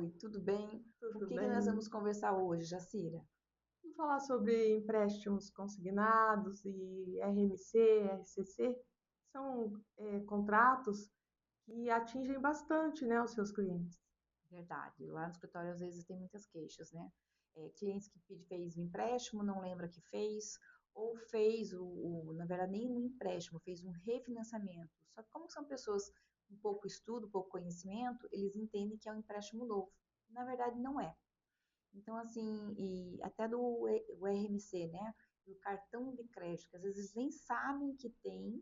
Oi, tudo bem? O Tudo que nós vamos bem? conversar hoje, Jacira? Vamos falar sobre empréstimos consignados e RMC, RCC. São contratos que atingem bastante, né, os seus clientes. Verdade, lá no escritório às vezes tem muitas queixas, né? Clientes que fez o empréstimo, não lembra que fez, ou fez na verdade, nem um empréstimo, fez um refinanciamento. Só que como são pessoas com pouco estudo, pouco conhecimento, eles entendem que é um empréstimo novo. Na verdade, não é. Então, assim, e até o RMC, né? O cartão de crédito, que às vezes eles nem sabem que tem.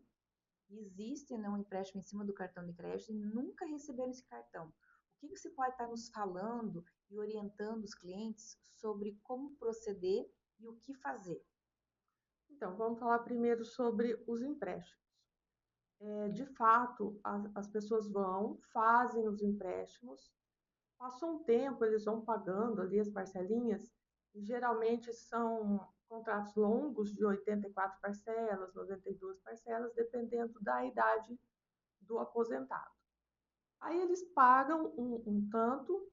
Existe, né, um empréstimo em cima do cartão de crédito e nunca receberam esse cartão. O que você pode estar nos falando e orientando os clientes sobre como proceder e o que fazer? Então, vamos falar primeiro sobre os empréstimos. De fato, as pessoas vão, fazem os empréstimos, passou um tempo, eles vão pagando ali as parcelinhas, e geralmente são contratos longos de 84 parcelas, 92 parcelas, dependendo da idade do aposentado. Aí eles pagam um tanto,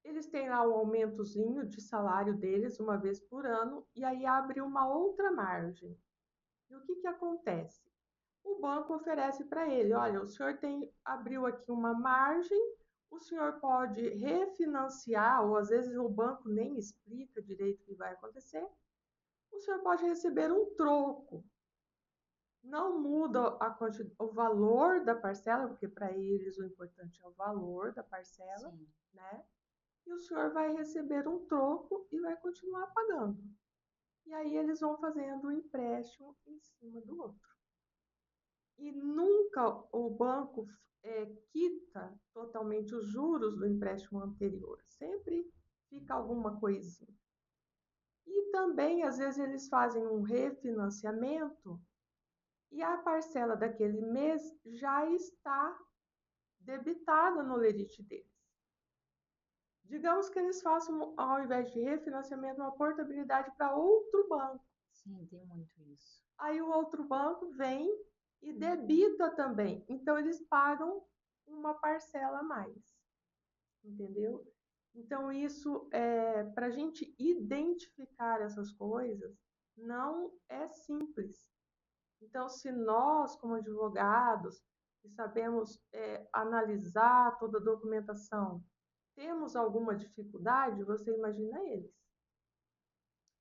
eles têm lá um aumentozinho de salário deles uma vez por ano, e aí abre uma outra margem. E o que, que acontece? O banco oferece para ele, olha, o senhor abriu aqui uma margem, o senhor pode refinanciar, ou às vezes o banco nem explica direito o que vai acontecer, o senhor pode receber um troco. Não muda o valor da parcela, porque para eles o importante é o valor da parcela, Sim. né? E o senhor vai receber um troco e vai continuar pagando. E aí eles vão fazendo um empréstimo em cima do outro. E nunca o banco quita totalmente os juros do empréstimo anterior. Sempre fica alguma coisinha. E também, às vezes, eles fazem um refinanciamento e a parcela daquele mês já está debitada no lerite deles. Digamos que eles façam, ao invés de refinanciamento, uma portabilidade para outro banco. Sim, tem muito isso. Aí o outro banco vem e debita também. Então, eles pagam uma parcela a mais, entendeu? Então, isso para a gente identificar essas coisas não é simples. Então, se nós, como advogados, que sabemos analisar toda a documentação, temos alguma dificuldade, você imagina eles.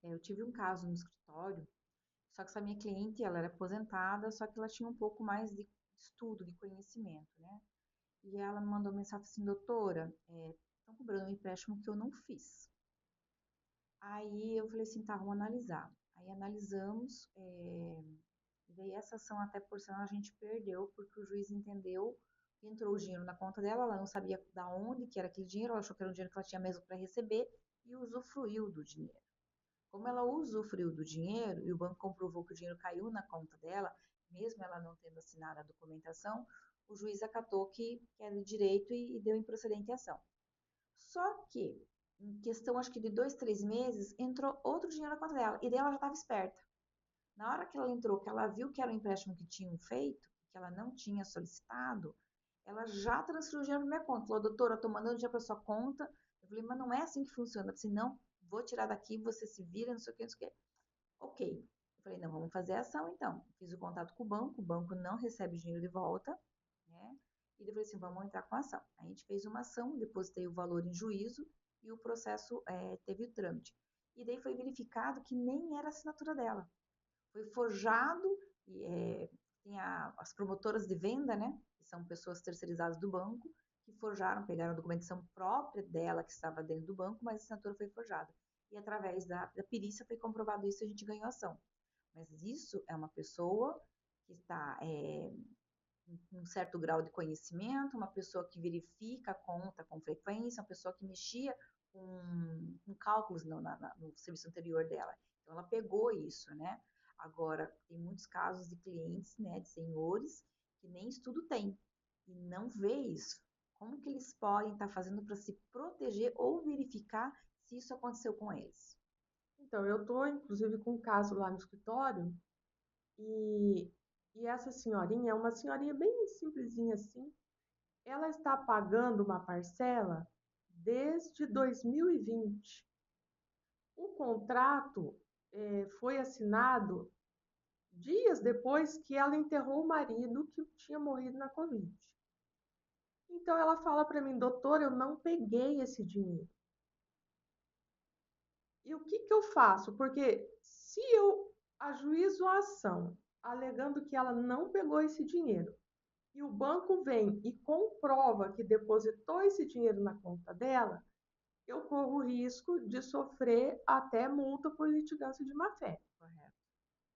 Eu tive um caso no escritório, só que essa minha cliente, ela era aposentada, só que ela tinha um pouco mais de estudo, de conhecimento, né? E ela me mandou mensagem assim, doutora, estão cobrando um empréstimo que eu não fiz. Aí eu falei assim, tá, vamos analisar. Aí analisamos, e daí essa ação até por sinal a gente perdeu, porque o juiz entendeu que entrou o dinheiro na conta dela, ela não sabia da onde que era aquele dinheiro, ela achou que era um dinheiro que ela tinha mesmo para receber e usufruiu do dinheiro. Como ela usufruiu do dinheiro e o banco comprovou que o dinheiro caiu na conta dela, mesmo ela não tendo assinado a documentação, o juiz acatou que era de direito e deu improcedente a ação. Só que, em questão acho que de 2, 3 meses, entrou outro dinheiro na conta dela e daí ela já estava esperta. Na hora que ela entrou, que ela viu que era um empréstimo que tinham feito, que ela não tinha solicitado, ela já transferiu o dinheiro para minha conta. Falou, doutora, eu estou mandando dinheiro para sua conta. Eu falei, mas não é assim que funciona. Eu falei, não, vou tirar daqui, você se vira, não sei o que, não sei o que. Ok. Eu falei, não, vamos fazer a ação então. Fiz o contato com o banco não recebe o dinheiro de volta, né? E depois assim, vamos entrar com a ação. A gente fez uma ação, depositei o valor em juízo e o processo teve o trâmite. E daí foi verificado que nem era a assinatura dela. Foi forjado, e, tem as promotoras de venda, né? Que são pessoas terceirizadas do banco, que forjaram, pegaram a documentação própria dela, que estava dentro do banco, mas a assinatura foi forjada. E através da perícia foi comprovado isso e a gente ganhou ação. Mas isso é uma pessoa que está com um certo grau de conhecimento, uma pessoa que verifica a conta com frequência, uma pessoa que mexia com cálculos no serviço anterior dela. Então, ela pegou isso, né? Agora, tem muitos casos de clientes, né, de senhores, que nem estudo tem e não vê isso. Como que eles podem estar fazendo para se proteger ou verificar se isso aconteceu com eles? Então, eu estou, inclusive, com um caso lá no escritório e, e essa senhorinha é uma senhorinha bem simplesinha assim. Ela está pagando uma parcela desde 2020. O contrato foi assinado dias depois que ela enterrou o marido que tinha morrido na Covid. Então ela fala para mim, doutor, eu não peguei esse dinheiro. E o que, que eu faço? Porque se eu ajuizo a ação alegando que ela não pegou esse dinheiro e o banco vem e comprova que depositou esse dinheiro na conta dela, eu corro o risco de sofrer até multa por litigância de má-fé. Correto.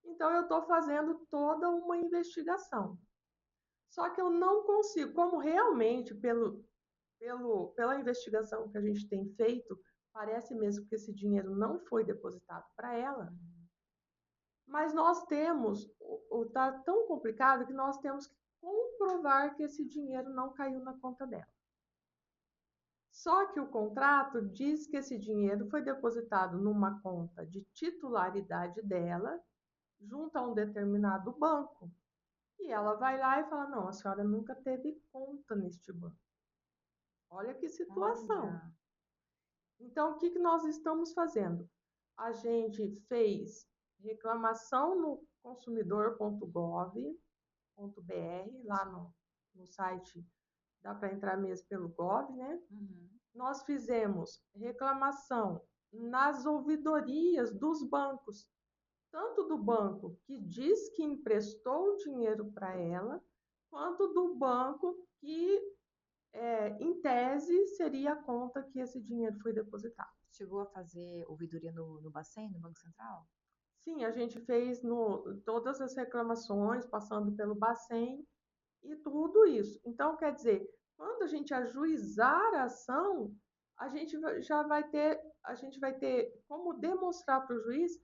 Então, eu estou fazendo toda uma investigação. Só que eu não consigo, como realmente, pela investigação que a gente tem feito, parece mesmo que esse dinheiro não foi depositado para ela, mas nós temos, está tão complicado que nós temos que comprovar que esse dinheiro não caiu na conta dela. Só que o contrato diz que esse dinheiro foi depositado numa conta de titularidade dela, junto a um determinado banco. E ela vai lá e fala: não, a senhora nunca teve conta neste banco. Olha que situação. Olha. Então, o que, que nós estamos fazendo? A gente fez reclamação no consumidor.gov.br, lá no site, dá para entrar mesmo pelo Gov, né? Uhum. Nós fizemos reclamação nas ouvidorias dos bancos, tanto do banco que diz que emprestou o dinheiro para ela, quanto do banco que, em tese, seria a conta que esse dinheiro foi depositado. Chegou a fazer ouvidoria no Bacen, no Banco Central? Sim, a gente fez todas as reclamações, passando pelo Bacen e tudo isso. Então, quer dizer, quando a gente ajuizar a ação, a gente a gente vai ter como demonstrar para o juiz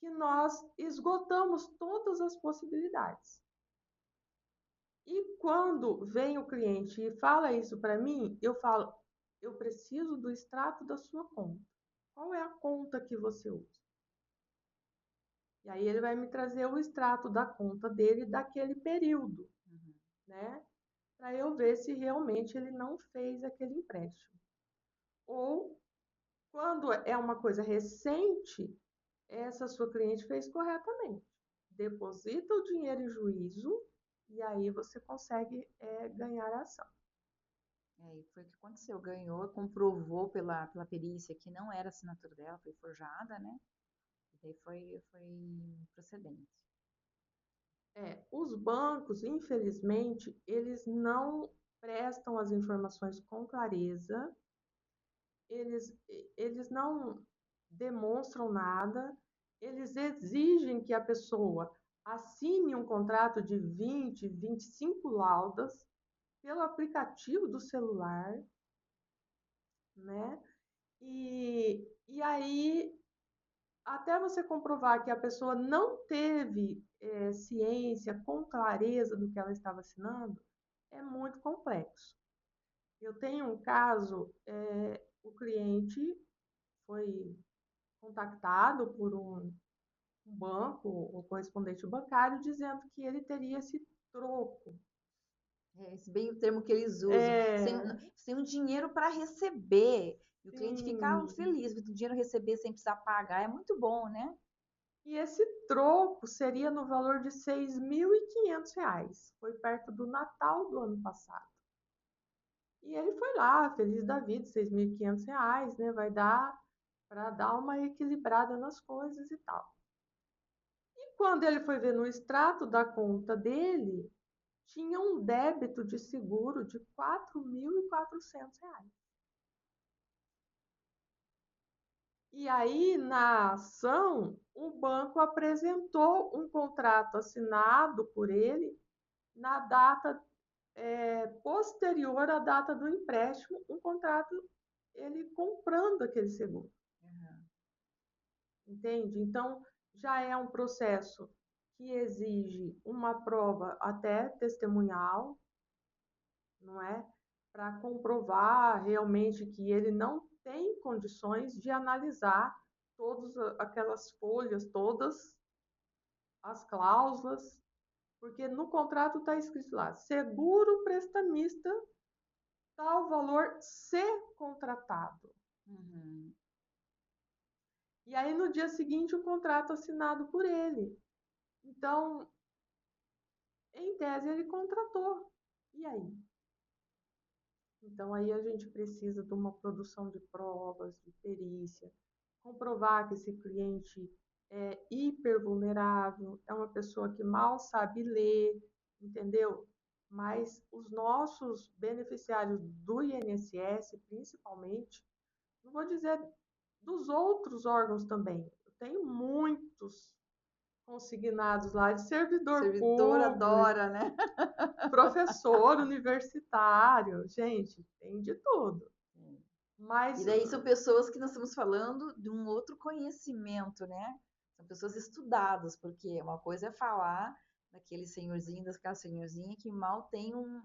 que nós esgotamos todas as possibilidades. E quando vem o cliente e fala isso para mim, eu falo, eu preciso do extrato da sua conta. Qual é a conta que você usa? E aí ele vai me trazer o extrato da conta dele daquele período, né? Para eu ver se realmente ele não fez aquele empréstimo. Ou, quando é uma coisa recente, essa sua cliente fez corretamente. Deposita o dinheiro em juízo e aí você consegue ganhar a ação. E foi o que aconteceu. Ganhou, comprovou pela perícia que não era assinatura dela, foi forjada, né? E daí foi procedente. Os bancos, infelizmente, eles não prestam as informações com clareza, eles, eles não demonstram nada, eles exigem que a pessoa assine um contrato de 20, 25 laudas pelo aplicativo do celular, né? E aí, até você comprovar que a pessoa não teve ciência com clareza do que ela estava assinando, é muito complexo. Eu tenho um caso, o cliente foi contactado por um banco, o correspondente bancário, dizendo que ele teria esse troco. Esse bem o termo que eles usam. É, Sem o dinheiro para receber. E o cliente fica sim. feliz com o dinheiro receber sem precisar pagar. É muito bom, né? E esse troco seria no valor de R$ 6.500. Foi perto do Natal do ano passado. E ele foi lá, feliz da vida, R$ 6.500, né? Vai dar para dar uma equilibrada nas coisas e tal. E quando ele foi ver no extrato da conta dele, tinha um débito de seguro de R$ 4.400. E aí, na ação, o banco apresentou um contrato assinado por ele na data posterior à data do empréstimo, um contrato ele comprando aquele seguro. Uhum. Entende? Então, já é um processo que exige uma prova até testemunhal, não é? Para comprovar realmente que ele não tem condições de analisar todas aquelas folhas, todas as cláusulas, porque no contrato está escrito lá, seguro prestamista tal valor ser contratado. Uhum. E aí no dia seguinte o contrato assinado por ele. Então, em tese, ele contratou. E aí? Então, aí a gente precisa de uma produção de provas, de perícia, comprovar que esse cliente é hipervulnerável, é uma pessoa que mal sabe ler, entendeu? Mas os nossos beneficiários do INSS, principalmente, não vou dizer dos outros órgãos também, eu tenho muitos consignados lá de O servidor servidor público, adora, né? professor universitário, gente, tem de tudo. E Mas daí são pessoas que nós estamos falando de um outro conhecimento, né? São pessoas estudadas, porque uma coisa é falar daquele senhorzinho, daquela senhorzinha que mal tem um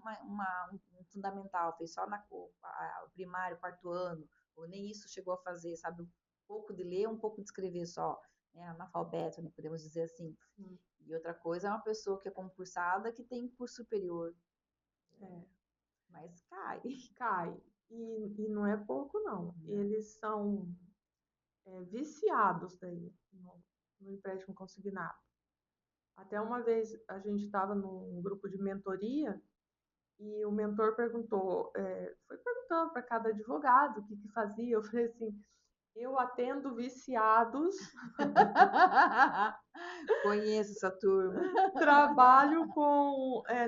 fundamental, fez só o primário, quarto ano, ou nem isso chegou a fazer, sabe? Um pouco de ler, um pouco de escrever só, né? Analfabeto, né? Podemos dizer assim. sim, E outra coisa é uma pessoa que é concursada que tem curso superior, é, mas cai. cai. E não é pouco, não. Não. Eles são viciados daí no empréstimo consignado. Até uma vez a gente estava num grupo de mentoria e o mentor perguntou, foi perguntando para cada advogado o que, que fazia. Eu falei assim, eu atendo viciados, Conheço essa turma. trabalho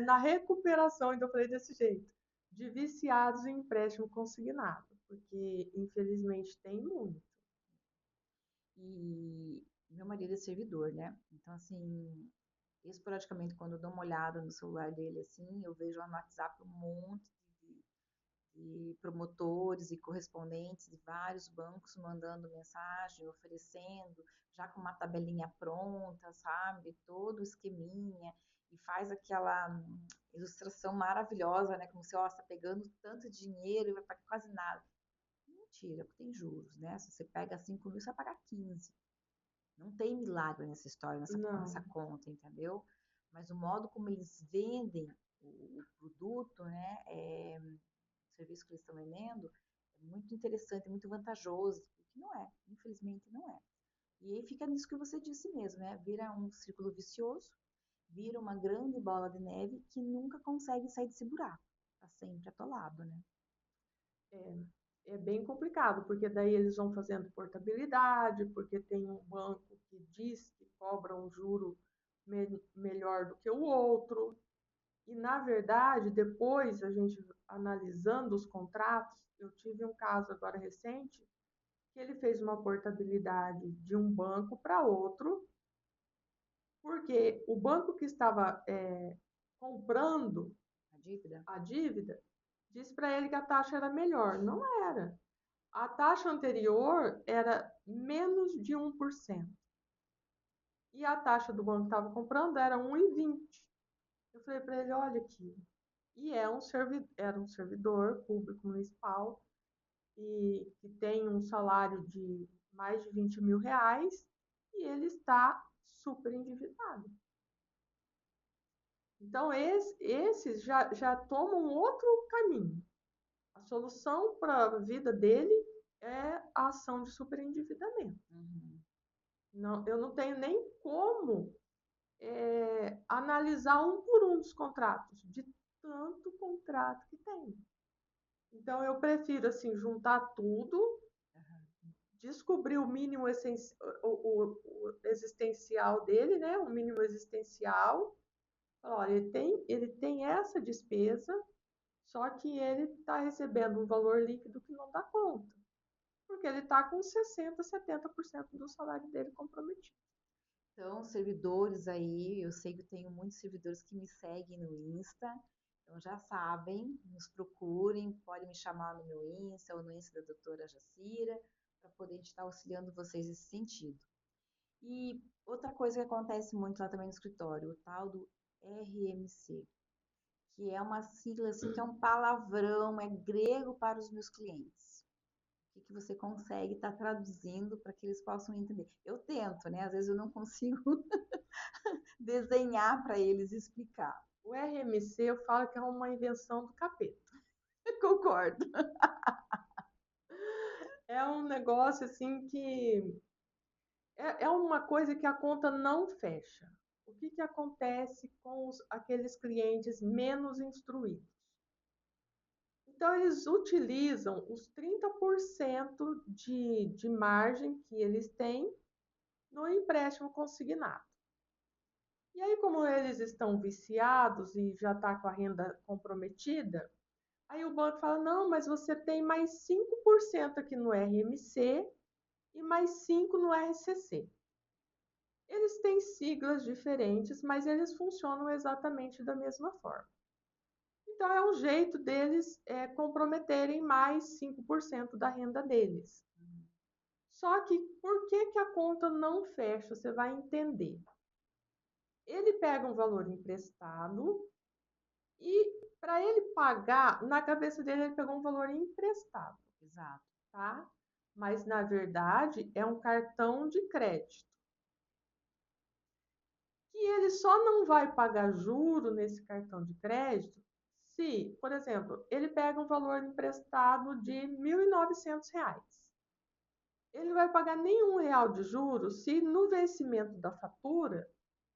na recuperação, então eu falei desse jeito, de viciados em empréstimo consignado, porque infelizmente tem muito. E meu marido é servidor, né? Então, assim, esporadicamente, quando eu dou uma olhada no celular dele, assim, eu vejo lá no WhatsApp um monte de promotores e correspondentes de vários bancos mandando mensagem, oferecendo, já com uma tabelinha pronta, sabe? Todo o esqueminha, e faz aquela ilustração maravilhosa, né? Como se, ó, está pegando tanto dinheiro e vai pagar quase nada. Mentira, porque tem juros, né? Se você pega 5 mil, você vai pagar 15. Não tem milagre nessa história, nessa Não, conta, entendeu? Mas o modo como eles vendem o produto, né? O serviço que eles estão vendendo, é muito interessante, muito vantajoso, que não é, infelizmente não é. E aí fica nisso que você disse mesmo, né? Vira um círculo vicioso, vira uma grande bola de neve que nunca consegue sair desse buraco. Tá sempre atolado, né? é, é bem complicado, porque daí eles vão fazendo portabilidade, porque tem um banco que diz que cobra um juro melhor do que o outro. E, na verdade, depois a gente analisando os contratos, eu tive um caso agora recente, que ele fez uma portabilidade de um banco para outro, porque o banco que estava comprando A dívida. a dívida disse para ele que a taxa era melhor. Não era. A taxa anterior era menos de 1%. E a taxa do banco que estava comprando era 1,20. Eu falei para ele, olha aqui. E era um servidor público municipal e que tem um salário de mais de 20 mil reais e ele está super endividado. Então, esses já tomam outro caminho. A solução para a vida dele é a ação de superendividamento. Uhum. Não, eu não tenho nem como analisar um por um dos contratos, de tanto contrato que tem. Então, eu prefiro assim juntar tudo, descobrir o mínimo o existencial dele, né? O mínimo existencial. Olha, ele tem essa despesa, só que ele está recebendo um valor líquido que não dá conta, porque ele está com 60, 70% do salário dele comprometido. Então, servidores aí, eu sei que eu tenho muitos servidores que me seguem no Insta, então já sabem, nos procurem, podem me chamar no meu Insta ou no Insta da doutora Jacira, para poder estar auxiliando vocês nesse sentido. E outra coisa que acontece muito lá também no escritório, o tal do RMC, que é uma sigla assim, que é um palavrão, é grego para os meus clientes. O que que você consegue estar traduzindo para que eles possam entender? Eu tento, né? Às vezes eu não consigo desenhar para eles explicar. O RMC eu falo que é uma invenção do capeta. Concordo. É um negócio assim que é uma coisa que a conta não fecha. O que, que acontece com aqueles clientes menos instruídos? Então, eles utilizam os 30% de margem que eles têm no empréstimo consignado. E aí, como eles estão viciados e já está com a renda comprometida, aí o banco fala: não, mas você tem mais 5% aqui no RMC e mais 5% no RCC. Eles têm siglas diferentes, mas eles funcionam exatamente da mesma forma. Então, é um jeito deles comprometerem mais 5% da renda deles. Só que por que, que a conta não fecha? Você vai entender. Ele pega um valor emprestado e para ele pagar, na cabeça dele ele pegou um valor emprestado. Exato. Tá? Mas na verdade é um cartão de crédito. Que ele só não vai pagar juro nesse cartão de crédito se, por exemplo, ele pega um valor emprestado de R$ 1.900. Ele não vai pagar nenhum real de juros se no vencimento da fatura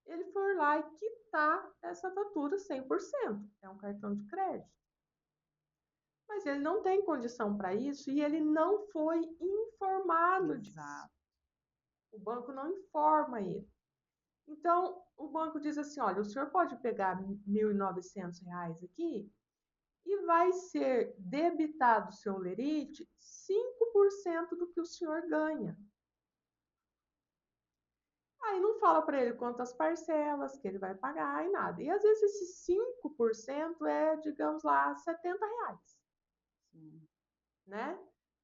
ele for lá e quitar essa fatura 100%. É um cartão de crédito. Mas ele não tem condição para isso e ele não foi informado disso. Exato. O banco não informa ele. Então, o banco diz assim: olha, o senhor pode pegar R$ 1.900 aqui e vai ser debitado o seu lerite 5% do que o senhor ganha. Aí não fala para ele quantas parcelas que ele vai pagar e nada. E às vezes esse 5% é, digamos lá, R$ 70. Sim. Né?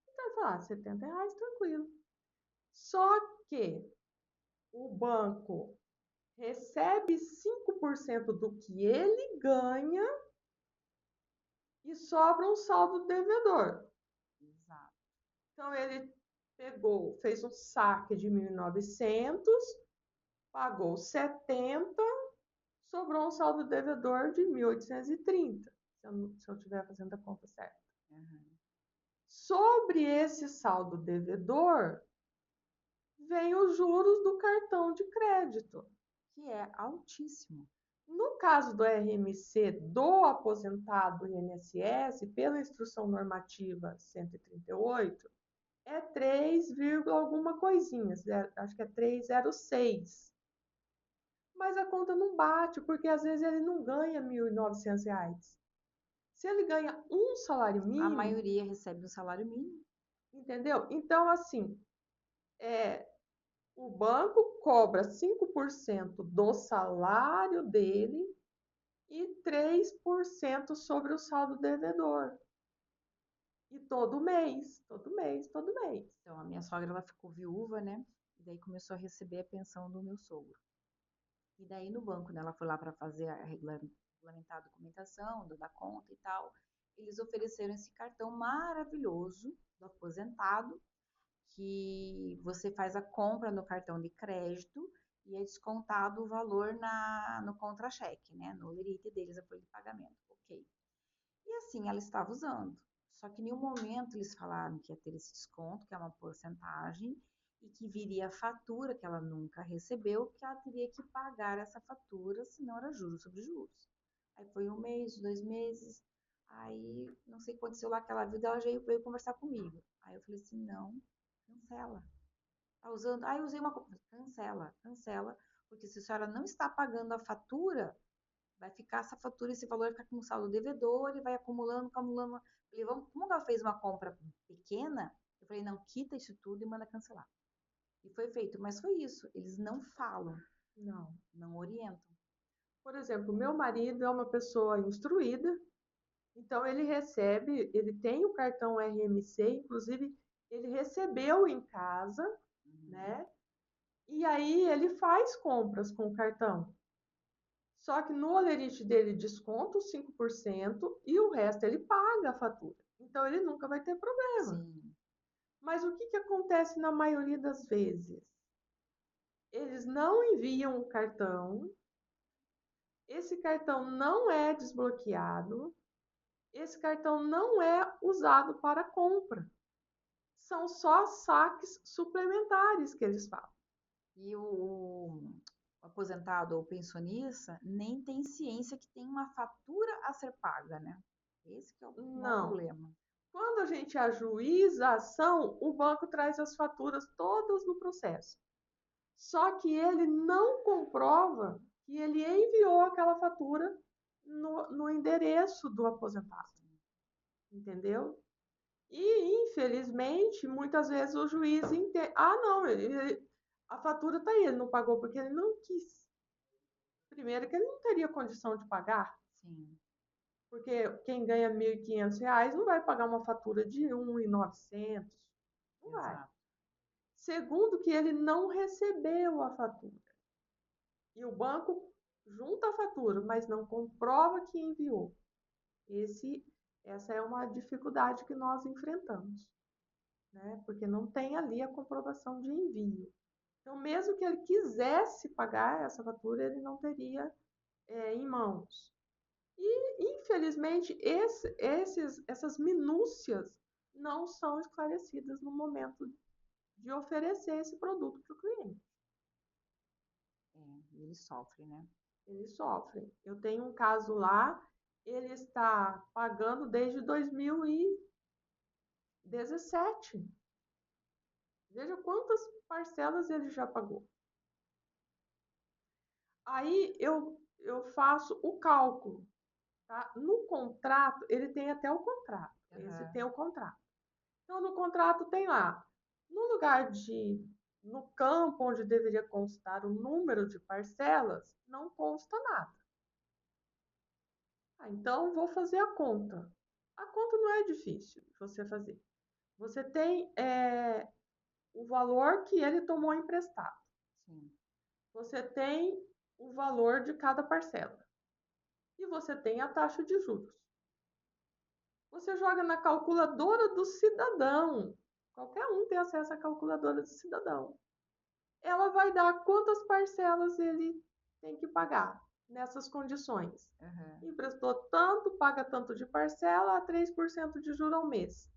Então, fala, R$ 70, tranquilo. Só que o banco recebe 5% do que ele ganha e sobra um saldo devedor. Exato. Então, ele pegou, fez um saque de 1.900, pagou 70, sobrou um saldo devedor de 1.830, se eu estiver fazendo a conta certa. Uhum. Sobre esse saldo devedor, vem os juros do cartão de crédito. Que é altíssimo. No caso do RMC do aposentado INSS, pela Instrução Normativa 138, é 3, alguma coisinha, acho que é 306. Mas a conta não bate, porque às vezes ele não ganha R$ 1.900. Se ele ganha um salário A mínimo, maioria recebe um salário mínimo. entendeu? Então, assim, o banco cobra 5% do salário dele e 3% sobre o saldo devedor. E todo mês, todo mês, todo mês. Então, a minha sogra, ela ficou viúva, né? E daí começou a receber a pensão do meu sogro. E daí no banco, né, ela foi lá para fazer a regulamentar a documentação, da conta e tal. Eles ofereceram esse cartão maravilhoso do aposentado, que você faz a compra no cartão de crédito e é descontado o valor no contra-cheque, né? No lerite deles, a folha de pagamento. Ok. E assim, ela estava usando. Só que em nenhum momento eles falaram que ia ter esse desconto, que é uma porcentagem, e que viria a fatura que ela nunca recebeu, que ela teria que pagar essa fatura, senão era juros sobre juros. Aí foi 1 mês, 2 meses, aí não sei o que aconteceu lá que ela viu, ela já veio conversar comigo. Aí eu falei assim, não, cancela. Tá usando, aí eu usei uma coisa, cancela, cancela, porque se a senhora não está pagando a fatura, vai ficar essa fatura, esse valor vai ficar com saldo devedor e vai acumulando, acumulando. Falei, vamos, como ela fez uma compra pequena, eu falei, não, quita isso tudo e manda cancelar. E foi feito, mas foi isso. Eles não falam, Não. não orientam. Por exemplo, meu marido é uma pessoa instruída, então ele recebe, ele tem o cartão RMC, inclusive ele recebeu em casa, Uhum. né? E aí ele faz compras com o cartão. Só que no olerite dele desconta os 5% e o resto ele paga a fatura. Então ele nunca vai ter problema. Sim, Mas o que, que acontece na maioria das vezes? Eles não enviam o cartão, esse cartão não é desbloqueado esse cartão não é usado para compra. São só saques suplementares que eles falam. E o aposentado ou pensionista nem tem ciência que tem uma fatura a ser paga, né? Esse que é o maior Não. problema. Quando a gente ajuiza a ação, o banco traz as faturas todas no processo. Só que ele não comprova que ele enviou aquela fatura no endereço do aposentado, entendeu? E, infelizmente, muitas vezes o juiz entende. Ah, não, a fatura está aí, ele não pagou porque ele não quis. Primeiro, que ele não teria condição de pagar, Sim, porque quem ganha R$ 1.500 não vai pagar uma fatura de 1.900, não vai. exato. Segundo, que ele não recebeu a fatura. E o banco junta a fatura, mas não comprova que enviou. Esse, essa é uma dificuldade que nós enfrentamos, né? Porque não tem ali a comprovação de envio. Então, mesmo que ele quisesse pagar essa fatura, ele não teria em mãos. E, infelizmente, essas minúcias não são esclarecidas no momento de oferecer esse produto para o cliente. É, ele sofre, né? Eles sofrem. Eu tenho um caso lá, ele está pagando desde 2017. Veja quantas parcelas ele já pagou. Aí eu faço o cálculo. Tá? No contrato, ele tem até o contrato. Esse tem Uhum. o contrato. Então, no contrato tem lá, no lugar no campo onde deveria constar o número de parcelas, não consta nada. Então, vou fazer a conta. A conta não é difícil de você fazer. Você tem o valor que ele tomou emprestado. Sim. Você tem o valor de cada parcela. E você tem a taxa de juros. Você joga na calculadora do cidadão. Qualquer um tem acesso à calculadora do cidadão. Ela vai dar quantas parcelas ele tem que pagar nessas condições. Uhum. Emprestou tanto, paga tanto de parcela, a 3% de juros ao mês.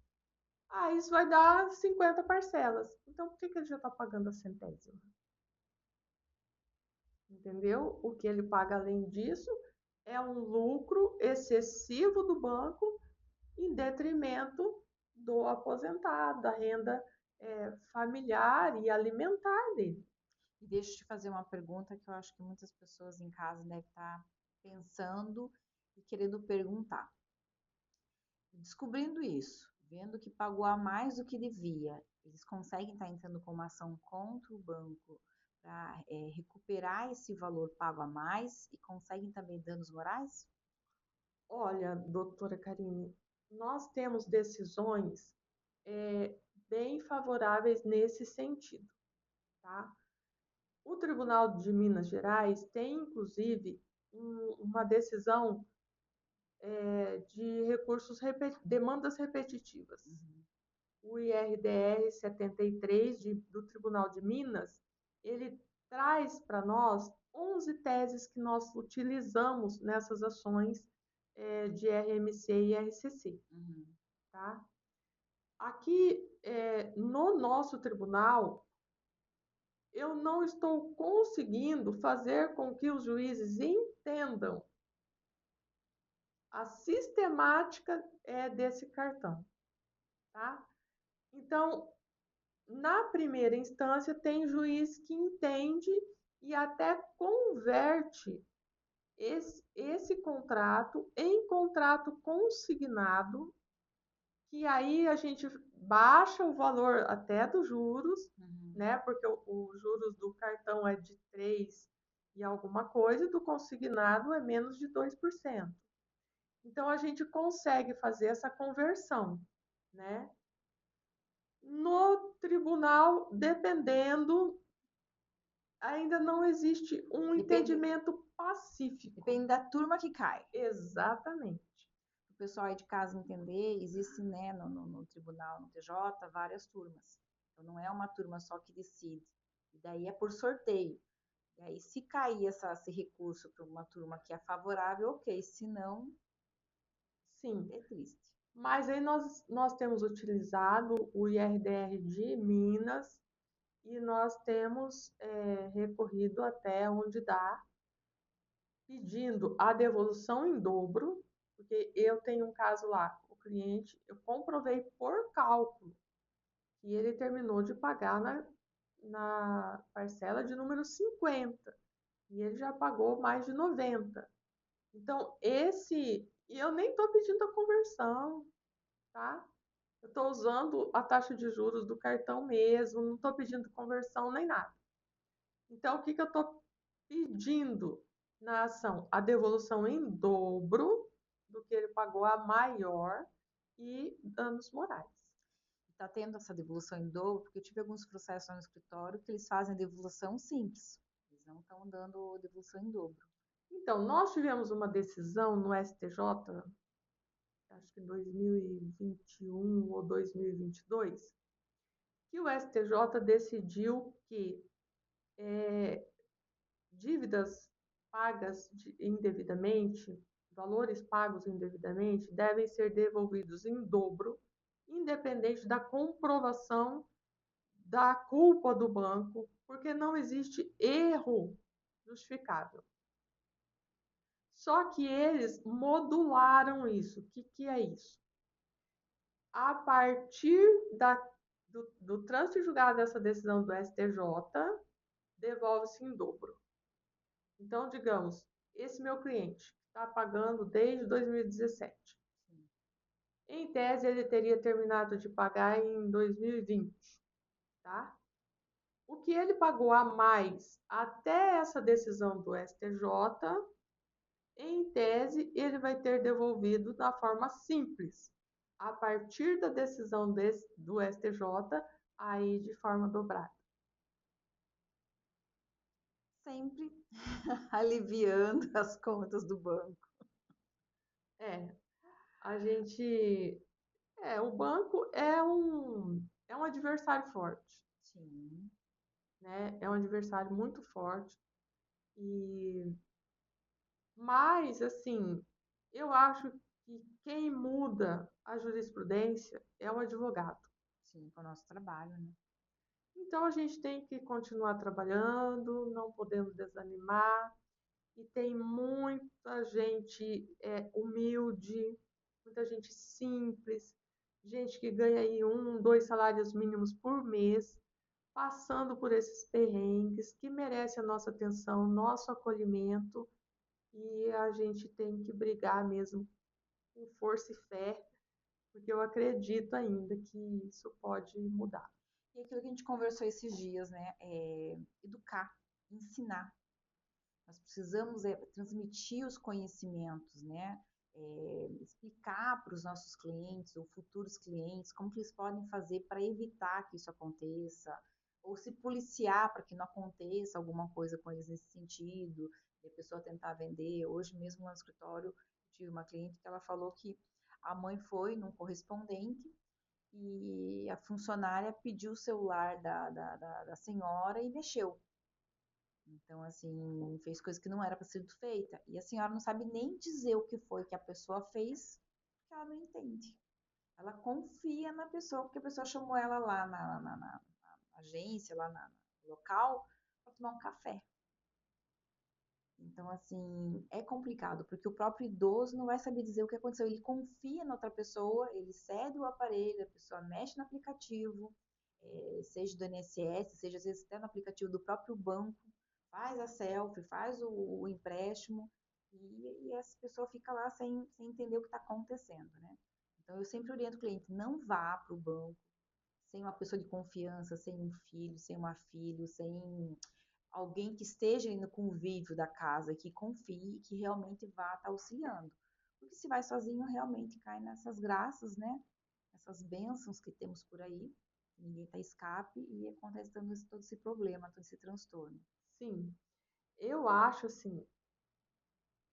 Ah, isso vai dar 50 parcelas. Então, por que ele já está pagando a centésima? Entendeu? O que ele paga além disso é um lucro excessivo do banco em detrimento do aposentado, da renda familiar e alimentar dele. E deixa eu te fazer uma pergunta que eu acho que muitas pessoas em casa devem estar pensando e querendo perguntar. Descobrindo isso, vendo que pagou a mais do que devia, eles conseguem estar entrando com uma ação contra o banco para recuperar esse valor pago a mais e conseguem também danos morais? Olha, doutora Karine, nós temos decisões é, bem favoráveis nesse sentido, tá? O Tribunal de Minas Gerais tem, inclusive, uma decisão de demandas repetitivas. Uhum. O IRDR 73 do Tribunal de Minas, ele traz para nós 11 teses que nós utilizamos nessas ações de RMC e RCC. Uhum. Tá? Aqui no nosso tribunal, eu não estou conseguindo fazer com que os juízes entendam a sistemática desse cartão. Tá? Então, na primeira instância, tem juiz que entende e até converte esse contrato em contrato consignado, que aí a gente baixa o valor até dos juros, Uhum. né? Porque o juros do cartão é de 3 e alguma coisa, e do consignado é menos de 2%. Então a gente consegue fazer essa conversão, né? No tribunal, dependendo, ainda não existe um Depende, entendimento pacífico. depende da turma que cai. Exatamente. O pessoal aí de casa entender, existe, né, no tribunal, no TJ, várias turmas. Então não é uma turma só que decide. E daí é por sorteio. E aí, se cair esse recurso para uma turma que é favorável, ok. Se não, sim. É triste. Mas aí nós temos utilizado o IRDR de Minas e nós temos recorrido até onde dá, pedindo a devolução em dobro, porque eu tenho um caso lá, o cliente, eu comprovei por cálculo que ele terminou de pagar na parcela de número 50 e ele já pagou mais de 90. Então, e eu nem estou pedindo a conversão, tá? Eu estou usando a taxa de juros do cartão mesmo, não estou pedindo conversão nem nada. Então, o que eu estou pedindo na ação? A devolução em dobro do que ele pagou a maior e danos morais. Está tendo essa devolução em dobro, porque eu tive alguns processos no escritório que eles fazem devolução simples. Eles não estão dando devolução em dobro. Então, nós tivemos uma decisão no STJ, acho que 2021 ou 2022, que o STJ decidiu que dívidas pagas indevidamente, valores pagos indevidamente, devem ser devolvidos em dobro, independente da comprovação da culpa do banco, porque não existe erro justificável. Só que eles modularam isso. O que é isso? A partir do trânsito julgado dessa decisão do STJ, devolve-se em dobro. Então, digamos, esse meu cliente está pagando desde 2017. Em tese, ele teria terminado de pagar em 2020, tá? O que ele pagou a mais até essa decisão do STJ, em tese, ele vai ter devolvido da forma simples. A partir da decisão do STJ, aí de forma dobrada. Sempre aliviando as contas do banco. É, a gente. O banco é um adversário forte. Sim. Né? É um adversário muito forte. Mas, assim, eu acho que quem muda a jurisprudência é o advogado. Sim, com o nosso trabalho, né? Então, a gente tem que continuar trabalhando, não podemos desanimar. E tem muita gente humilde, muita gente simples, gente que ganha aí 2 salários mínimos por mês, passando por esses perrengues, que merece a nossa atenção, nosso acolhimento, e a gente tem que brigar mesmo com força e fé, porque eu acredito ainda que isso pode mudar. E aquilo que a gente conversou esses dias, né? Educar, ensinar. Nós precisamos transmitir os conhecimentos, né? Explicar para os nossos clientes ou futuros clientes como que eles podem fazer para evitar que isso aconteça, ou se policiar para que não aconteça alguma coisa com eles nesse sentido, e a pessoa tentar vender. Hoje mesmo lá no escritório, eu tive uma cliente que ela falou que a mãe foi num correspondente e a funcionária pediu o celular da senhora e mexeu. Então, assim, fez coisa que não era para ser feita. E a senhora não sabe nem dizer o que foi que a pessoa fez, porque ela não entende. Ela confia na pessoa, porque a pessoa chamou ela lá na agência, lá no local, para tomar um café. Então, assim, é complicado, porque o próprio idoso não vai saber dizer o que aconteceu. Ele confia na outra pessoa, ele cede o aparelho, a pessoa mexe no aplicativo, seja do INSS, seja às vezes até no aplicativo do próprio banco, faz a selfie, faz o empréstimo, e essa pessoa fica lá sem entender o que está acontecendo, né? Então, eu sempre oriento o cliente, não vá para o banco sem uma pessoa de confiança, sem um filho, sem uma filha, sem alguém que esteja no convívio da casa, que confie, que realmente vá estar auxiliando. Porque se vai sozinho, realmente cai nessas graças, né? Essas bênçãos que temos por aí, ninguém tá escape e acontece todo esse problema, todo esse transtorno. Sim, eu acho assim,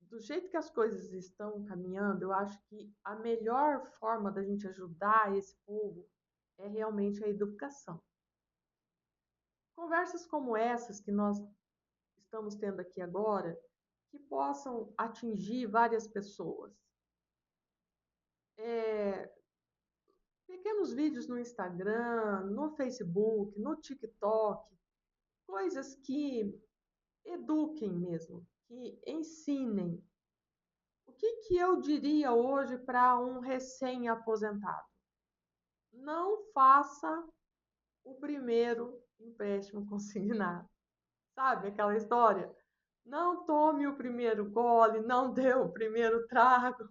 do jeito que as coisas estão caminhando, eu acho que a melhor forma da gente ajudar esse povo é realmente a educação. Conversas como essas que nós estamos tendo aqui agora, que possam atingir várias pessoas. é, pequenos vídeos no Instagram, no Facebook, no TikTok, coisas que eduquem mesmo, que ensinem. O que que eu diria hoje para um recém-aposentado? Não faça o primeiro empréstimo consignado. Sabe aquela história? Não tome o primeiro gole, não dê o primeiro trago.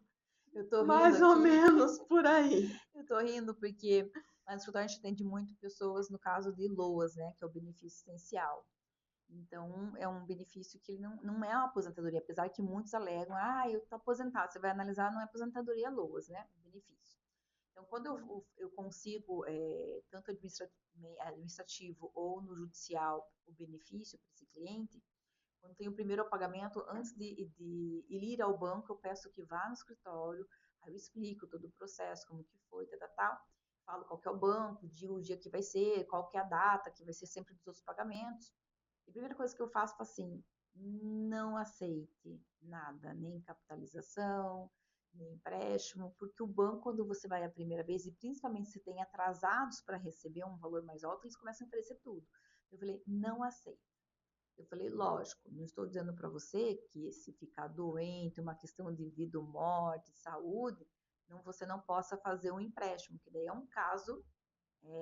Eu tô rindo Mais ou aqui. menos por aí. Eu tô rindo porque lá no escritório a gente atende muito pessoas no caso de LOAS, né, que é o benefício essencial. Então, é um benefício que ele não é uma aposentadoria, apesar que muitos alegam, eu tô aposentado. Você vai analisar, não é aposentadoria LOAS, né? É benefício. Então, quando eu consigo, tanto administrativo ou no judicial, o benefício para esse cliente, quando tem o primeiro pagamento, antes de ir ao banco, eu peço que vá no escritório, aí eu explico todo o processo, como que foi, tal, falo qual que é o banco, o dia que vai ser, qual que é a data, que vai ser sempre dos outros pagamentos. E a primeira coisa que eu faço é assim, não aceite nada, nem capitalização, nem empréstimo, porque o banco, quando você vai a primeira vez, e principalmente se tem atrasados para receber um valor mais alto, eles começam a oferecer tudo. Eu falei, não aceite. Eu falei, lógico, não estou dizendo para você que se ficar doente, uma questão de vida ou morte, saúde, não, você não possa fazer um empréstimo, que daí é um caso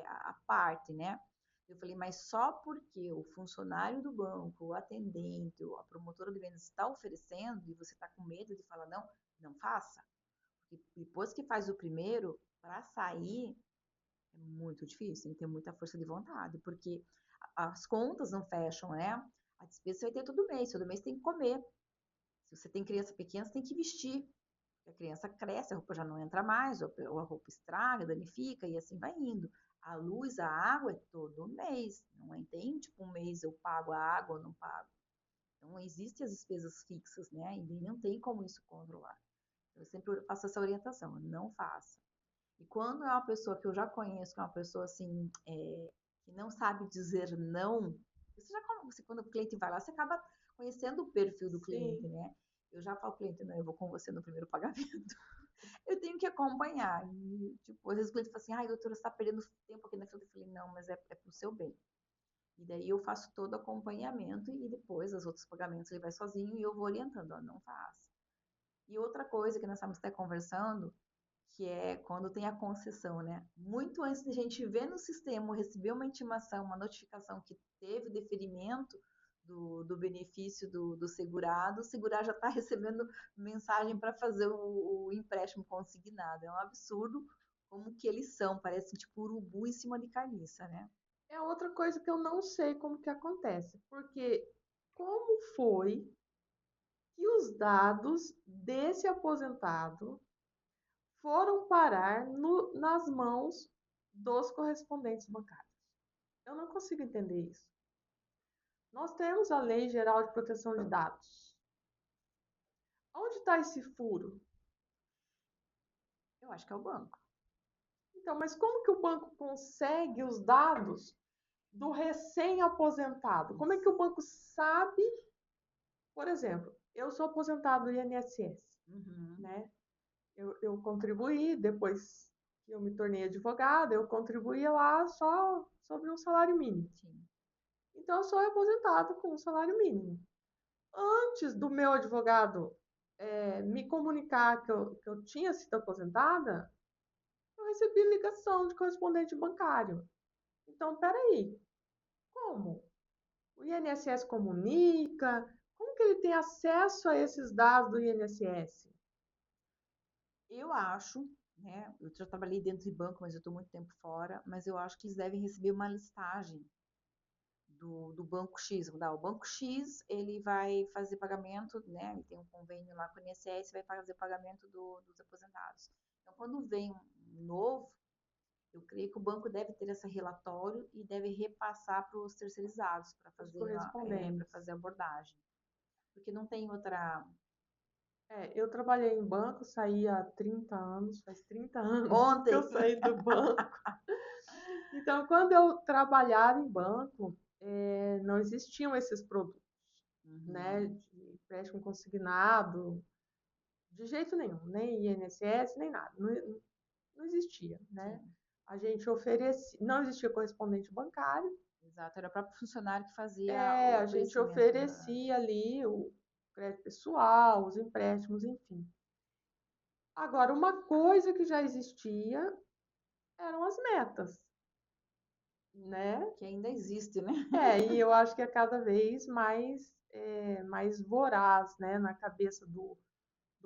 à parte, né? Eu falei, mas só porque o funcionário do banco, o atendente, a promotora de vendas está oferecendo e você está com medo de falar não, não faça. Porque depois que faz o primeiro, para sair é muito difícil, tem que ter muita força de vontade, porque as contas não fecham, né? A despesa você vai ter todo mês tem que comer. Se você tem criança pequena, você tem que vestir. A criança cresce, a roupa já não entra mais, ou a roupa estraga, danifica, e assim vai indo. A luz, a água é todo mês, não é? Tem tipo um mês eu pago a água ou não pago. Então, existem as despesas fixas, né? E não tem como isso controlar. Eu sempre faço essa orientação, não faça. E quando é uma pessoa que eu já conheço, que é uma pessoa assim, que não sabe dizer não, quando o cliente vai lá, você acaba conhecendo o perfil do cliente, Sim. né? Eu já falo ao cliente, não, eu vou com você no primeiro pagamento. Eu tenho que acompanhar. E, tipo, às vezes o cliente fala assim, ai, doutora, você está perdendo tempo aqui na fila. Eu falei, não, mas é pro seu bem. E daí eu faço todo o acompanhamento e depois os outros pagamentos ele vai sozinho e eu vou orientando, ó, não faça. E outra coisa que nós estamos até conversando, que é quando tem a concessão, né? Muito antes de a gente ver no sistema, receber uma intimação, uma notificação que teve deferimento do benefício do segurado, o segurado já está recebendo mensagem para fazer o empréstimo consignado. É um absurdo como que eles são, parecem tipo urubu em cima de carniça, né? É outra coisa que eu não sei como que acontece, porque como foi que os dados desse aposentado foram parar nas mãos dos correspondentes bancários? Eu não consigo entender isso. Nós temos a Lei Geral de Proteção de Dados. Onde está esse furo? Eu acho que é o banco. Então, mas como que o banco consegue os dados do recém-aposentado? Como é que o banco sabe, por exemplo, eu sou aposentado do INSS, Uhum. né? Eu contribuí, depois que eu me tornei advogada, eu contribuía lá só sobre um salário mínimo. Sim. Então, eu sou aposentado com um salário mínimo. Antes do meu advogado me comunicar que eu tinha sido aposentada, eu recebi ligação de correspondente bancário. Então, peraí, como? O INSS comunica? Como que ele tem acesso a esses dados do INSS? Eu acho, né? Eu já trabalhei dentro de banco, mas eu estou muito tempo fora, mas eu acho que eles devem receber uma listagem do Banco X. O Banco X, ele vai fazer pagamento, né? Ele tem um convênio lá com o INSS, vai fazer pagamento dos aposentados. Então, quando vem um novo, eu creio que o banco deve ter esse relatório e deve repassar para os terceirizados Os correspondentes. para fazer a abordagem. Porque não tem outra. Eu trabalhei em banco, saí há 30 anos, faz 30 anos que eu Ontem! saí do banco. Então, quando eu trabalhava em banco, não existiam esses produtos, né, Uhum. de empréstimo consignado, de jeito nenhum, nem INSS, nem nada, não existia, né? Sim, A gente oferecia, não existia correspondente bancário, exato. Era o próprio funcionário que fazia o a gente reconhecimento oferecia ali o crédito pessoal, os empréstimos, enfim. Agora, uma coisa que já existia eram as metas, né? que ainda existe, né? E eu acho que é cada vez mais voraz, né, na cabeça do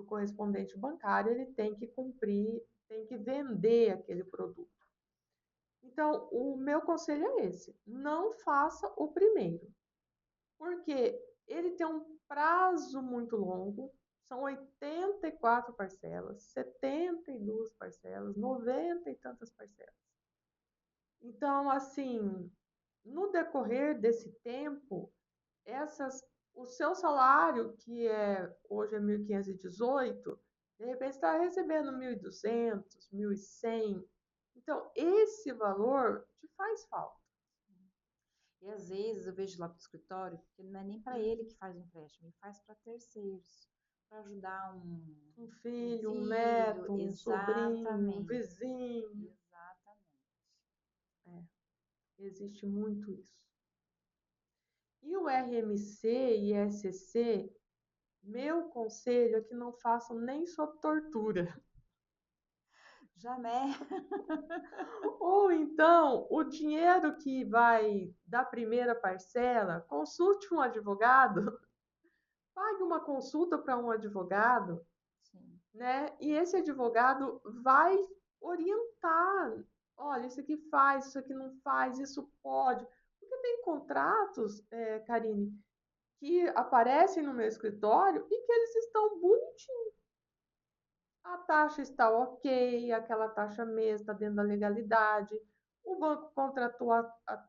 correspondente bancário, ele tem que cumprir, tem que vender aquele produto. Então, o meu conselho é esse: não faça o primeiro, porque ele tem um prazo muito longo, são 84 parcelas, 72 parcelas, 90 e tantas parcelas. Então, assim, no decorrer desse tempo, essas, o seu salário, que hoje é 1.518, de repente está recebendo 1.200, 1.100. Então, esse valor te faz falta. E às vezes eu vejo lá para o escritório que não é nem para ele que faz o empréstimo, ele faz para terceiros, para ajudar Um um filho, um filho. neto, um sobrinho, um Exatamente, vizinho. exatamente. É, existe muito isso. E o RMC e SC, meu conselho é que não façam nem sob tortura. Jamais. Ou então, o dinheiro que vai da primeira parcela, consulte um advogado, pague uma consulta para um advogado, Sim. né? E esse advogado vai orientar. Olha, isso aqui faz, isso aqui não faz, isso pode. Porque tem contratos, Karine, que aparecem no meu escritório e que eles estão bonitinhos. A taxa está ok, aquela taxa mesmo está dentro da legalidade. O banco contratou a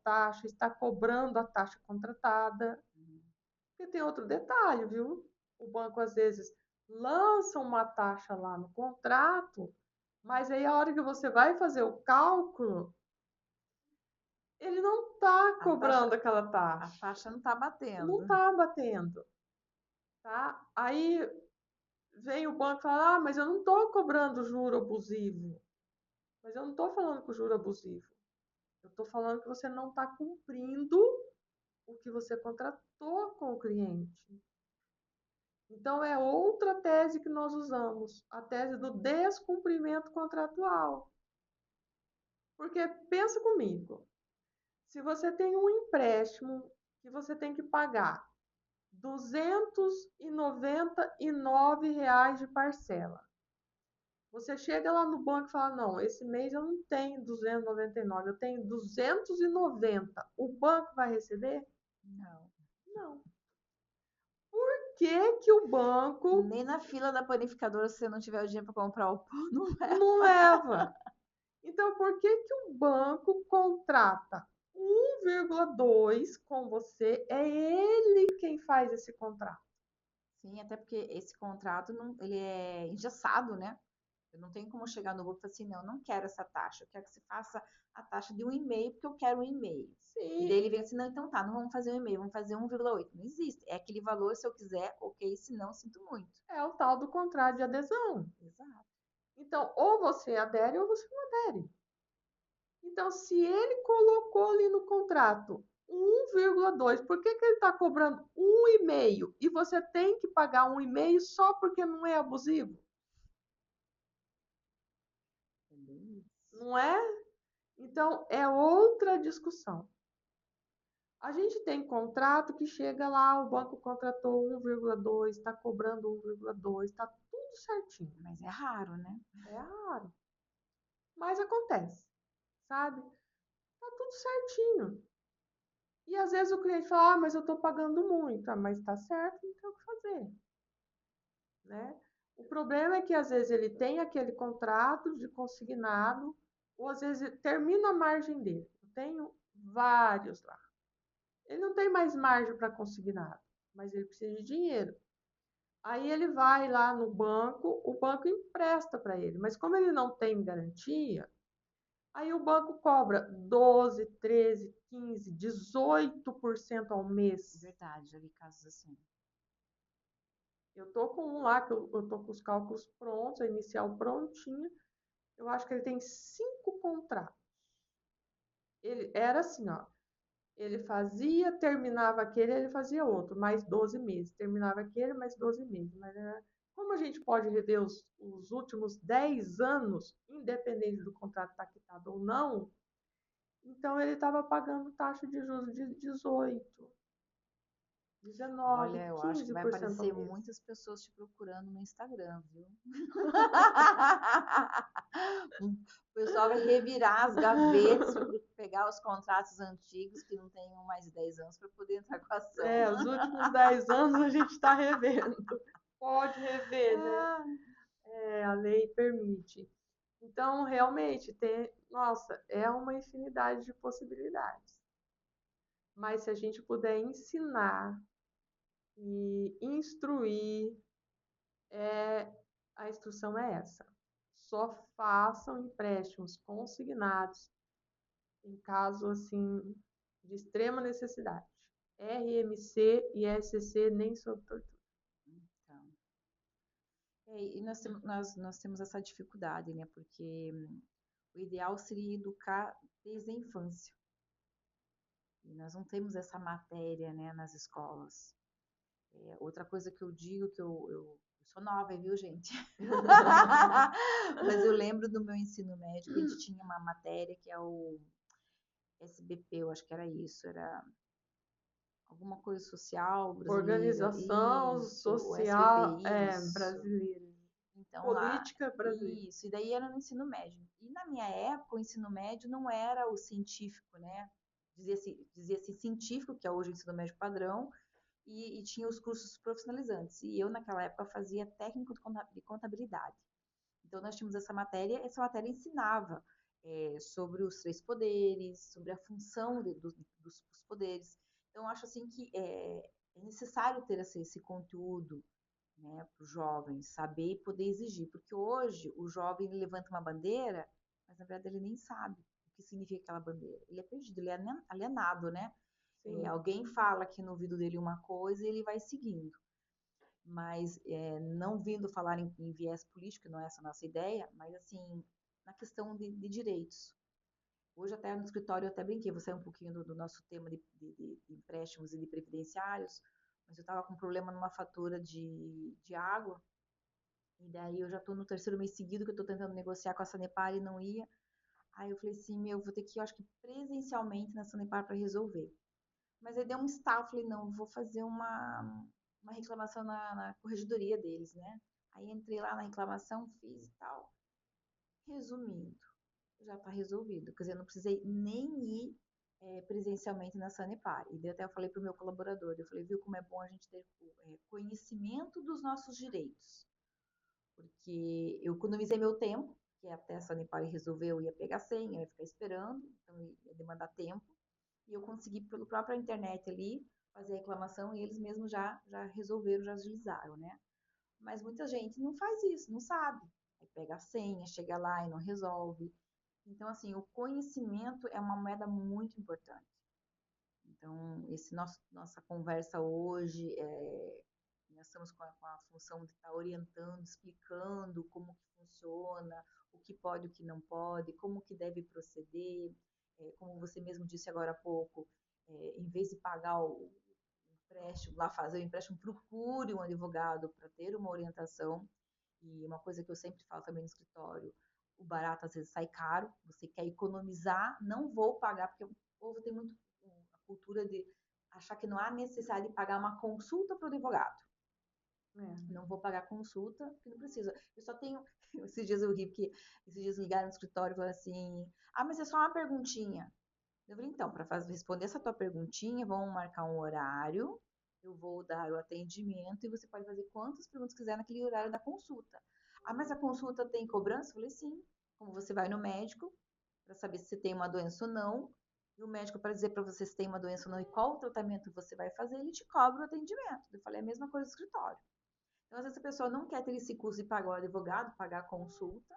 taxa, está cobrando a taxa contratada. Uhum. E tem outro detalhe, viu? O banco às vezes lança uma taxa lá no contrato, mas aí a hora que você vai fazer o cálculo, ele não está A taxa, cobrando aquela a taxa. taxa não está Não batendo. está batendo, tá? Aí vem o banco e fala: ah, mas eu não estou cobrando juro abusivo. Mas eu não estou falando com juro abusivo. Eu estou falando que você não está cumprindo o que você contratou com o cliente. Então, é outra tese que nós usamos, a tese do descumprimento contratual. Porque pensa comigo, se você tem um empréstimo que você tem que pagar R$ 299 de parcela. Você chega lá no banco e fala: não, esse mês eu não tenho 299, eu tenho 290. O banco vai receber? Não. Não. Por que que o banco Nem na fila da panificadora, se você não tiver o dinheiro para comprar o pão, não é. não leva? Então, por que que o banco contrata 1,2 com você? É ele quem faz esse contrato. Sim, até porque esse contrato não, ele é engessado, né? Eu não tenho como chegar no banco e falar assim, não, eu não quero essa taxa, eu quero que você faça a taxa de 1,5 porque eu quero 1,5. E Sim, daí ele vem assim, não, então tá, não vamos fazer 1,5, vamos fazer 1,8. Não existe. É aquele valor, se eu quiser, ok, se não, sinto muito. é o tal do contrato de adesão. Exato. Então, ou você adere ou você não adere. Então, se ele colocou ali no contrato 1,2, por que que ele está cobrando 1,5 e você tem que pagar 1,5 só porque não é abusivo? É bem isso. Não é? Então, é outra discussão. A gente tem contrato que chega lá, o banco contratou 1,2, está cobrando 1,2, está tudo certinho. Mas é raro, né? É raro, mas acontece, sabe? Tá tudo certinho. E às vezes o cliente fala: ah, mas eu estou pagando muito. Ah, mas está certo, não tem o que fazer, né? O problema é que às vezes ele tem aquele contrato de consignado, ou às vezes termina a margem dele. Eu tenho vários lá. Ele não tem mais margem para consignado, mas ele precisa de dinheiro. Aí ele vai lá no banco, o banco empresta para ele, mas como ele não tem garantia, aí o banco cobra 12, 13, 15, 18% ao mês. Verdade, já vi casos assim. Eu tô com um lá, que eu tô com os cálculos prontos, a inicial prontinha. Eu acho que ele tem 5 contratos. Ele era assim, ó. Ele fazia, terminava aquele, ele fazia outro, mais 12 meses. Terminava aquele, mais 12 meses. Mas como a gente pode rever os últimos 10 anos, independente do contrato estar quitado ou não, então ele estava pagando taxa de juros de 18, 19, Olha, eu acho que vai 15% ao aparecer mês. muitas pessoas te procurando no Instagram, viu? O pessoal vai revirar as gavetas para pegar os contratos antigos que não tenham mais de 10 anos para poder entrar com a ação. Os últimos 10 anos a gente está revendo. Pode rever, né? Ah, A lei permite. Então, realmente, nossa, é uma infinidade de possibilidades. Mas se a gente puder ensinar e instruir, a instrução é essa. Só façam empréstimos consignados em caso assim de extrema necessidade. RMC e SCC nem sob tortura. então. E nós temos essa dificuldade, né? Porque o ideal seria educar desde a infância. E nós não temos essa matéria, né, nas escolas. Outra coisa que eu digo, que eu sou nova, viu, gente? Mas eu lembro do meu ensino médio, que a gente tinha uma matéria que é o SBP, eu acho que era isso, era alguma coisa social brasileira, Organização isso, o SBP, Social isso. Brasileira. Então lá, Política brasileira. isso, e daí era no ensino médio. E na minha época, o ensino médio não era o científico, né? Dizia-se científico, que é hoje o ensino médio padrão, e tinha os cursos profissionalizantes. E eu, naquela época, fazia técnico de contabilidade. Então, nós tínhamos essa matéria ensinava sobre os três poderes, sobre a função dos poderes. Então, eu acho assim que é necessário ter esse conteúdo, né, para os jovens, saber e poder exigir, porque hoje o jovem levanta uma bandeira, mas na verdade ele nem sabe o que significa aquela bandeira. Ele é perdido, ele é alienado, né? Sim, Alguém fala aqui no ouvido dele uma coisa e ele vai seguindo. Mas não vindo falar em viés político, não é essa a nossa ideia, mas assim, na questão de direitos. Hoje até no escritório eu até brinquei, vou sair um pouquinho do nosso tema de empréstimos e de previdenciários, mas eu estava com um problema numa fatura de água, e daí eu já estou no terceiro mês seguido que eu estou tentando negociar com a Sanepar e não ia. Aí eu falei assim, meu, vou ter que ir, eu acho que presencialmente na Sanepar para resolver. Mas aí deu um estalo, falei, não, vou fazer uma reclamação na corregedoria deles, né? Aí entrei lá na reclamação, fiz e tal. Resumindo, já está resolvido. Quer dizer, eu não precisei nem ir presencialmente na Sanepar. E daí até eu falei para o meu colaborador, eu falei, viu como é bom a gente ter conhecimento dos nossos direitos. Porque eu economizei meu tempo, que até a Sanepar resolveu, eu ia pegar senha, eu ia ficar esperando, então ia demandar tempo. E eu consegui, pela própria internet ali, fazer a reclamação e eles mesmos já resolveram, já agilizaram, né? Mas muita gente não faz isso, não sabe. Aí pega a senha, chega lá e não resolve. Então, assim, o conhecimento é uma moeda muito importante. Então, nossa conversa hoje, nós estamos com a função de estar orientando, explicando como que funciona, o que pode, o que não pode, como que deve proceder. Como você mesmo disse agora há pouco, em vez de pagar o empréstimo, lá fazer o empréstimo, procure um advogado para ter uma orientação. E uma coisa que eu sempre falo também no escritório, o barato às vezes sai caro, você quer economizar, não vou pagar, porque o povo tem muito a cultura de achar que não há necessidade de pagar uma consulta para o advogado. é. Não vou pagar consulta, porque não precisa. Eu só tenho. Esses dias eu ri, porque esses dias ligaram no escritório e falaram assim: ah, mas é só uma perguntinha. Eu falei, então, para responder essa tua perguntinha, vamos marcar um horário, eu vou dar o atendimento e você pode fazer quantas perguntas quiser naquele horário da consulta. Ah, mas a consulta tem cobrança? Eu falei, sim. Como você vai no médico para saber se você tem uma doença ou não, e o médico para dizer para você se tem uma doença ou não e qual o tratamento você vai fazer, ele te cobra o atendimento. Eu falei a mesma coisa no escritório. Então, às vezes a pessoa não quer ter esse curso de pagar o advogado, pagar a consulta,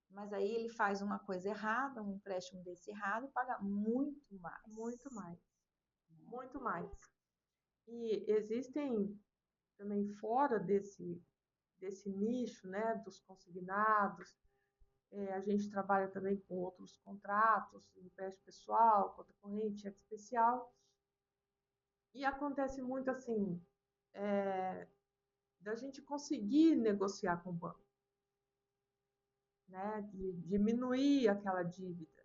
mas aí ele faz uma coisa errada, um empréstimo desse errado, e paga muito mais. Muito mais. Muito mais. E existem também fora desse nicho, né, dos consignados. A gente trabalha também com outros contratos, empréstimo pessoal, conta corrente, cheque especial. E acontece muito assim, da gente conseguir negociar com o banco, né, de diminuir aquela dívida.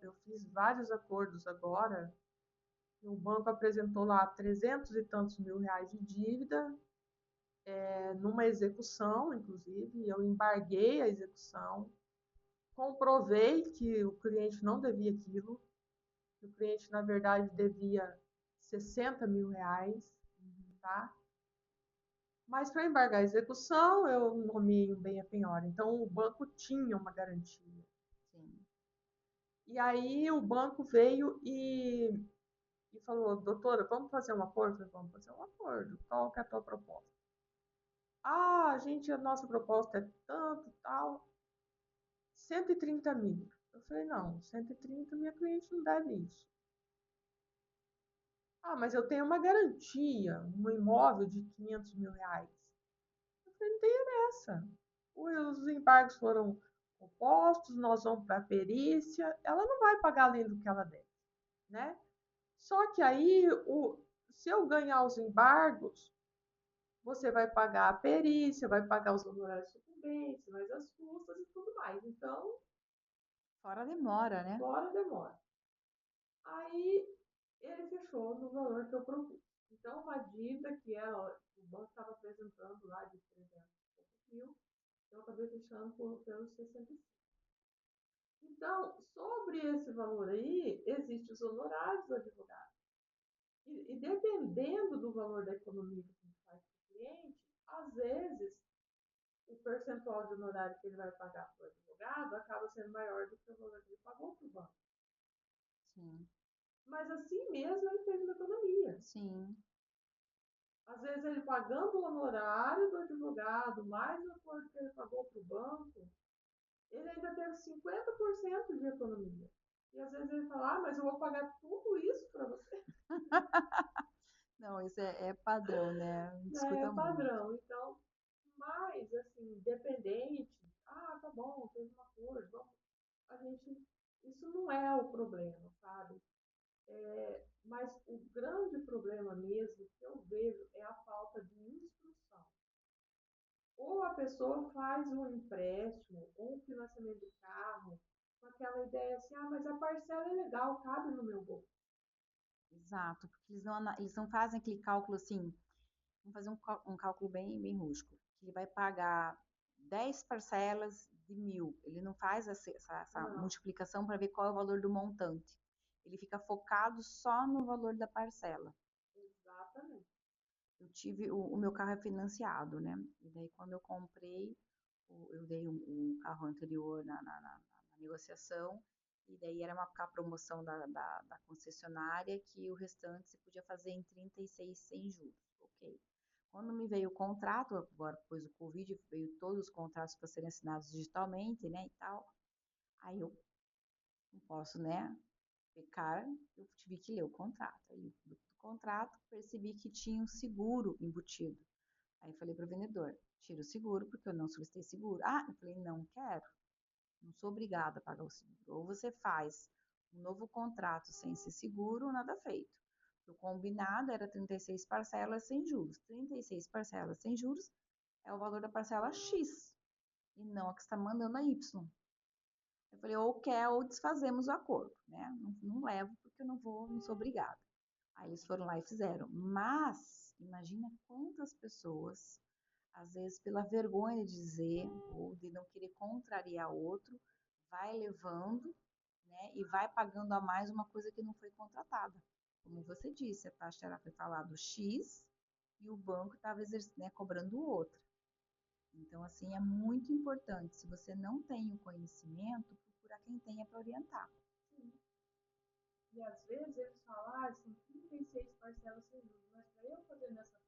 Eu fiz vários acordos agora, e o banco apresentou lá 300 e tantos mil reais de dívida, numa execução, inclusive, eu embarguei a execução, comprovei que o cliente não devia aquilo, que o cliente, na verdade, devia 60 mil reais, tá? Mas para embargar a execução, eu nomeei um bem a penhora. Então, o banco tinha uma garantia. Sim. E aí, o banco veio e falou: doutora, vamos fazer um acordo? Falei, vamos fazer um acordo. Qual que é a tua proposta? A nossa proposta é tanto, tal, 130 mil. Eu falei, não, 130 minha cliente não deve isso. Mas eu tenho uma garantia, um imóvel de 500 mil reais. Eu falei, não tem essa. Os embargos foram opostos, nós vamos para a perícia, ela não vai pagar além do que ela deve, né? Só que aí, se eu ganhar os embargos, você vai pagar a perícia, vai pagar os honorários sucumbentes, mais as custas e tudo mais. Então, Fora a demora, né? fora demora. Aí ele fechou no valor que eu propus. Então, uma dívida que o banco estava apresentando lá de 300 mil, eu acabei fechando pelos 65. Então, sobre esse valor aí, existem os honorários do advogado. E dependendo do valor da economia que a gente faz para o cliente, às vezes o percentual de honorário que ele vai pagar para o advogado acaba sendo maior do que o valor que ele pagou para o banco. Sim. Mas assim mesmo ele fez uma economia. Sim. Às vezes ele pagando o honorário do advogado, mais o acordo que ele pagou para o banco, ele ainda teve 50% de economia. E às vezes ele fala, mas eu vou pagar tudo isso para você. Não, isso é padrão, né? A gente É escuta muito. padrão. Então, mas, assim, dependente, tá bom, fez uma coisa, vamos, a gente, isso não é o problema, sabe? Mas o grande problema mesmo que eu vejo é a falta de instrução. Ou a pessoa faz um empréstimo ou um financiamento de carro com aquela ideia assim, mas a parcela é legal, cabe no meu bolso. Exato, porque eles não fazem aquele cálculo assim, vamos fazer um cálculo bem rústico, que ele vai pagar 10 parcelas de 1.000. Ele não faz essa Não, multiplicação para ver qual é o valor do montante. Ele fica focado só no valor da parcela. exatamente. Eu tive, o meu carro é financiado, né? E daí quando eu comprei, eu dei um carro anterior na negociação, e daí era a promoção da concessionária que o restante você podia fazer em 36 sem juros. Ok. Quando me veio o contrato, agora depois do Covid, veio todos os contratos para serem assinados digitalmente, né, e tal. Aí eu não posso, né, pecar, eu tive que ler o contrato. Aí, do contrato, percebi que tinha um seguro embutido. Aí falei para o vendedor, tira o seguro, porque eu não solicitei seguro. Eu falei, não quero, não sou obrigada a pagar o seguro. Ou você faz um novo contrato sem esse seguro, ou nada feito. O combinado era 36 parcelas sem juros. 36 parcelas sem juros é o valor da parcela X, e não a que está mandando a Y. Eu falei, ou quer ou desfazemos o acordo, né? Não levo porque eu não sou obrigada. Aí eles foram lá e fizeram. Mas, imagina quantas pessoas, às vezes pela vergonha de dizer, ou de não querer contrariar outro, vai levando, né? E vai pagando a mais uma coisa que não foi contratada. Como você disse, a taxa era foi falado X e o banco estava, né, cobrando o outro. Então, assim, é muito importante. Se você não tem o conhecimento, procurar quem tenha para orientar. Sim. E às vezes eles falam, são 36 parcelas sem juros, mas para eu fazer nessa